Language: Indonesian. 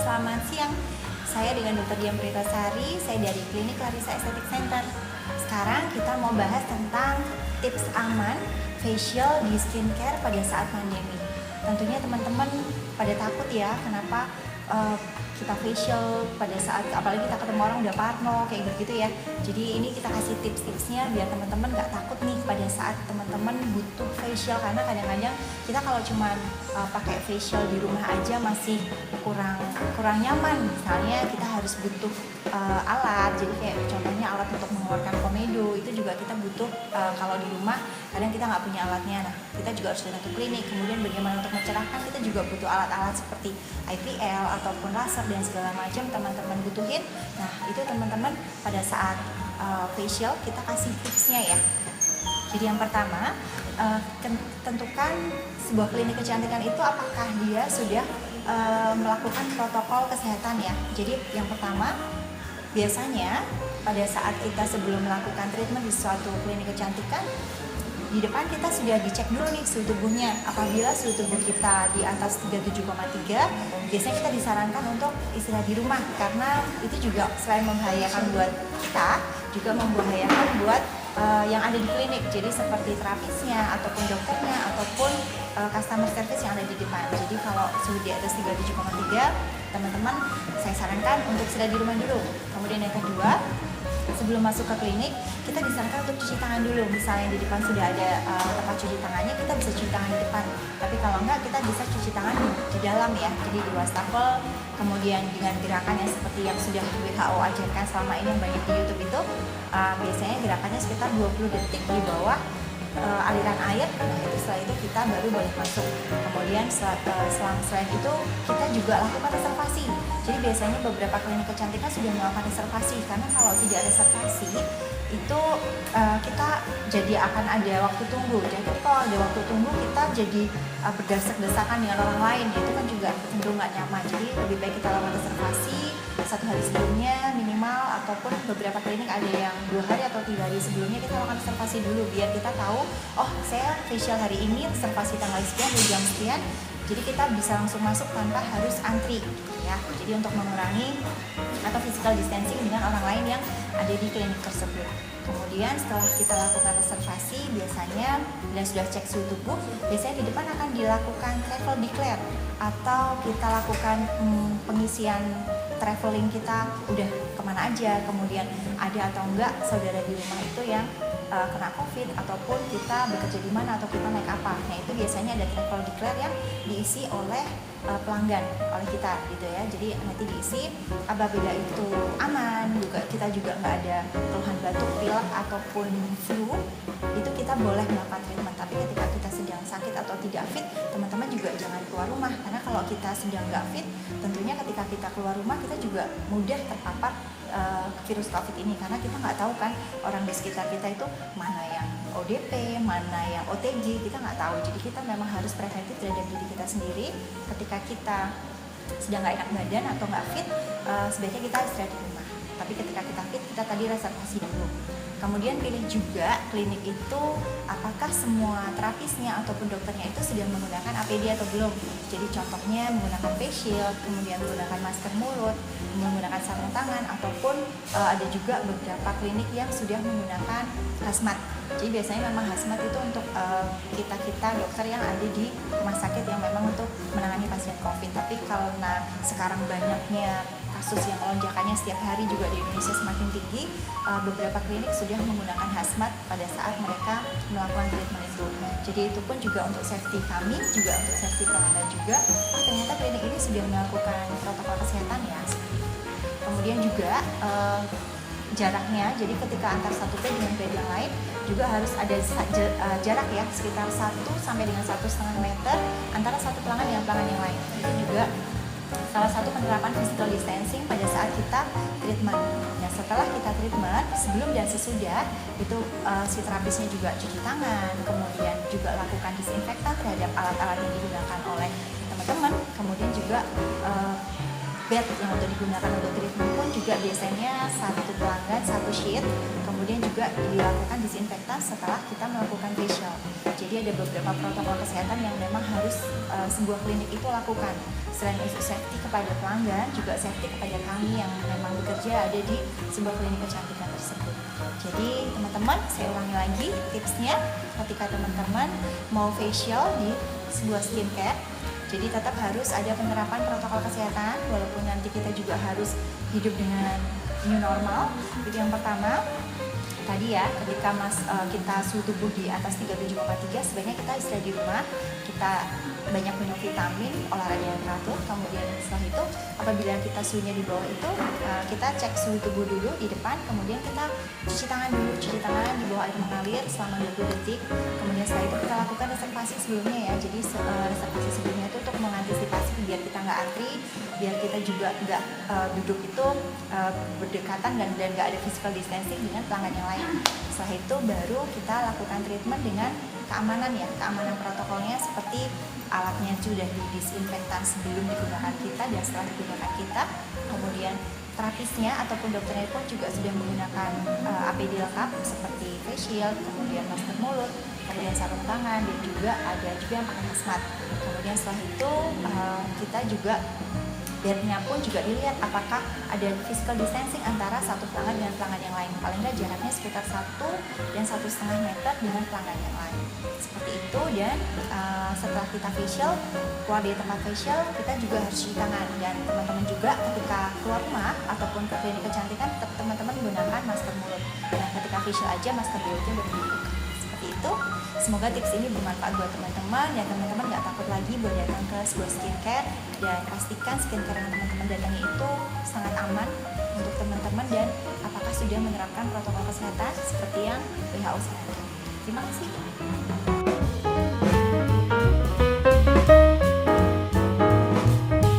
Selamat siang. Saya dengan Dr. Dian Pritasari, saya dari Klinik Clarissa Aesthetic Center. Sekarang kita mau bahas tentang tips aman facial di skincare pada saat pandemi. Tentunya teman-teman pada takut ya, kenapa kita facial pada saat, apalagi kita ketemu orang udah parno kayak gitu ya. Jadi ini kita kasih tips-tipsnya biar teman-teman gak takut nih pada saat teman-teman butuh facial, karena kadang-kadang kita kalau cuma pakai facial di rumah aja masih kurang nyaman. Misalnya kita harus butuh alat, jadi kayak contohnya alat untuk mengeluarkan komedo itu juga kita butuh kalau di rumah kadang kita nggak punya alatnya. Nah, kita juga harus datang ke klinik. Kemudian bagaimana untuk mencerahkan, kita juga butuh alat-alat seperti IPL ataupun laser dan segala macam teman-teman butuhin. Nah, itu teman-teman pada saat facial kita kasih tipsnya ya. Jadi yang pertama, tentukan sebuah klinik kecantikan itu apakah dia sudah melakukan protokol kesehatan ya. Jadi yang pertama, biasanya pada saat kita sebelum melakukan treatment di suatu klinik kecantikan, di depan kita sudah dicek dulu nih suhu tubuhnya. Apabila suhu tubuh kita di atas 37,3, biasanya kita disarankan untuk istirahat di rumah, karena itu juga selain membahayakan buat kita, juga membahayakan buat yang ada di klinik. Jadi seperti terapisnya ataupun dokternya ataupun customer service yang ada di depan. Jadi kalau suhu di atas 37,3, teman-teman saya sarankan untuk istirahat di rumah dulu. Kemudian yang kedua, sebelum masuk ke klinik, kita disarankan untuk cuci tangan dulu. Misalnya di depan sudah ada tempat cuci tangannya, kita bisa cuci tangan di depan. Tapi kalau enggak, kita bisa cuci tangan di dalam ya. Jadi di wastafel, kemudian dengan gerakan yang seperti yang sudah WHO ajarkan selama ini yang banyak di YouTube itu, biasanya gerakannya sekitar 20 detik di bawah aliran air. Nah, itu setelah itu kita baru boleh masuk. Kemudian selain itu kita juga lakukan reservasi. Jadi biasanya beberapa klinik kecantikan sudah melakukan reservasi, karena kalau tidak reservasi itu kita jadi akan ada waktu tunggu. Jadi kalau ada waktu tunggu, kita jadi berdesak-desakan dengan orang lain, itu kan juga cenderung nggak nyaman. Jadi lebih baik kita lakukan reservasi 1 hari sebelumnya minimal, ataupun beberapa klinik ada yang 2 hari atau 3 hari sebelumnya kita lakukan reservasi dulu, biar kita tahu, oh saya facial hari ini reservasi tanggal sekian di jam sekian. Jadi kita bisa langsung masuk tanpa harus antri ya. Jadi untuk mengurangi atau physical distancing dengan orang lain yang ada di klinik tersebut. Kemudian setelah kita lakukan reservasi, biasanya bila sudah cek suhu tubuh, biasanya di depan akan dilakukan travel declare, atau kita lakukan pengisian traveling kita udah kemana aja, kemudian ada atau enggak saudara di rumah itu yang kena COVID, ataupun kita bekerja di mana, atau kita naik apa. Nah, itu biasanya ada travel declare yang diisi oleh pelanggan, oleh kita gitu ya. Jadi nanti diisi, apabila itu aman, kita juga nggak ada keluhan batuk, pilek ataupun flu, itu kita boleh melakukan treatment. Tapi ketika kita sedang sakit atau tidak fit, teman-teman juga jangan keluar rumah, karena kalau kita sedang nggak fit, tentunya ketika kita keluar rumah kita juga mudah terpapar virus COVID ini, karena kita nggak tahu kan orang di sekitar kita itu mana yang ODP, mana yang OTG, kita nggak tahu. Jadi kita memang harus preventif terhadap diri kita sendiri. Ketika kita sedang nggak enak badan atau nggak fit, sebaiknya kita istirahat di rumah. Tapi ketika kita fit, kita tadi reservasi dulu. Kemudian pilih juga klinik itu apakah semua terapisnya ataupun dokternya itu sudah menggunakan APD atau belum. Jadi contohnya menggunakan face shield, kemudian menggunakan masker mulut, menggunakan sarung tangan, ataupun ada juga beberapa klinik yang sudah menggunakan hazmat. Jadi biasanya memang hazmat itu untuk kita dokter yang ada di rumah sakit yang memang untuk menangani pasien COVID. Tapi karena sekarang banyaknya kasus yang lonjakannya setiap hari juga di Indonesia semakin tinggi, beberapa klinik sudah menggunakan hazmat pada saat mereka melakukan treatment itu. Jadi itu pun juga untuk safety kami, juga untuk safety pelanggan juga. Oh, ternyata klinik ini sudah melakukan protokol kesehatan ya. Kemudian juga jaraknya, jadi ketika antar satu bed dengan bed yang lain juga harus ada jarak ya, sekitar 1 sampai dengan 1,5 meter antara satu pelanggan dengan pelanggan yang lain. Itu juga salah satu penerapan physical distancing pada saat kita treatment. Nah, setelah kita treatment, sebelum dan sesudah itu si terapisnya juga cuci tangan, kemudian juga lakukan disinfektan terhadap alat-alat yang digunakan oleh teman-teman, kemudian juga bed yang untuk digunakan untuk treatment pun juga biasanya satu pelanggan satu sheet, kemudian juga dilakukan disinfektan setelah kita melakukan facial. Jadi ada beberapa protokol kesehatan yang memang harus sebuah klinik itu lakukan. Selain itu safety kepada pelanggan, juga safety kepada kami yang memang bekerja ada di sebuah klinik kecantikan tersebut. Jadi teman-teman, saya ulangi lagi tipsnya ketika teman-teman mau facial di sebuah skincare. Jadi tetap harus ada penerapan protokol kesehatan, walaupun nanti kita juga harus hidup dengan new normal. Itu yang pertama. Tadi ya, ketika kita suhu tubuh di atas 37,3, sebaiknya kita istirahat di rumah, kita banyak minum vitamin, olahraga yang teratur. Kemudian setelah itu, apabila kita suhunya di bawah itu, kita cek suhu tubuh dulu di depan, kemudian kita cuci tangan dulu, cuci tangan di bawah air mengalir selama 20 detik. Kemudian setelah itu kita lakukan reservasi sebelumnya ya. Jadi reservasi sebelumnya itu untuk mengantisipasi biar kita nggak antri, biar kita juga nggak duduk itu berdekatan dan nggak ada physical distancing dengan pelanggan yang lain. Setelah itu baru kita lakukan treatment dengan keamanan ya, keamanan protokolnya seperti alatnya sudah didisinfektan sebelum digunakan kita dan setelah digunakan kita. Kemudian terapisnya ataupun dokternya pun juga sudah menggunakan APD lengkap seperti face shield, kemudian masker mulut, kemudian sarung tangan, dan juga ada juga yang pakai hazmat. Kemudian setelah itu kita juga bednya pun juga dilihat apakah ada physical distancing antara satu pelanggan dengan pelanggan yang lain. Paling nggak jaraknya sekitar 1 dan 1,5 meter dengan pelanggan yang lain. Seperti itu. Dan setelah kita facial, keluar dari tempat facial, kita juga harus cuci tangan. Dan teman-teman juga ketika keluar rumah ataupun ke klinik kecantikan, tetap teman-teman gunakan masker mulut. Dan ketika facial aja masker mulutnya berdiri. Seperti itu. Semoga tips ini bermanfaat buat teman-teman dan teman-teman nggak takut lagi buat datang ke sebuah skincare, dan pastikan skincare yang teman-teman datangi itu sangat aman untuk teman-teman dan apakah sudah menerapkan protokol kesehatan seperti yang WHO sarankan. Terima kasih.